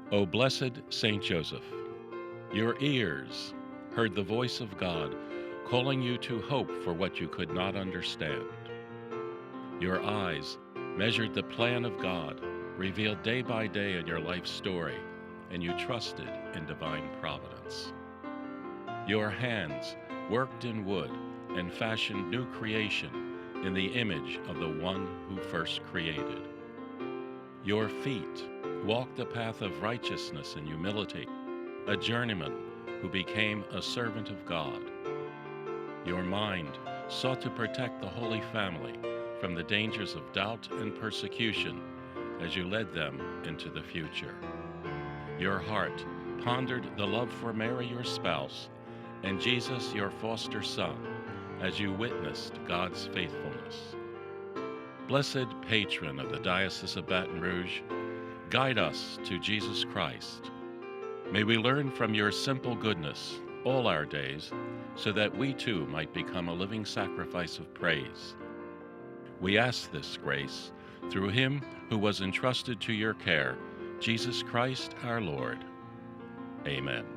O blessed Saint Joseph, your ears heard the voice of God calling you to hope for what you could not understand. Your eyes measured the plan of God revealed day by day in your life story, and you trusted in divine providence. Your hands worked in wood and fashioned new creation in the image of the one who first created. Your feet walked the path of righteousness and humility, a journeyman who became a servant of God. Your mind sought to protect the Holy Family from the dangers of doubt and persecution as you led them into the future. Your heart pondered the love for Mary, your spouse, and Jesus, your foster son, as you witnessed God's faithfulness. Blessed patron of the Diocese of Baton Rouge, guide us to Jesus Christ. May we learn from your simple goodness all our days, so that we too might become a living sacrifice of praise. We ask this grace through him who was entrusted to your care, Jesus Christ our Lord. Amen.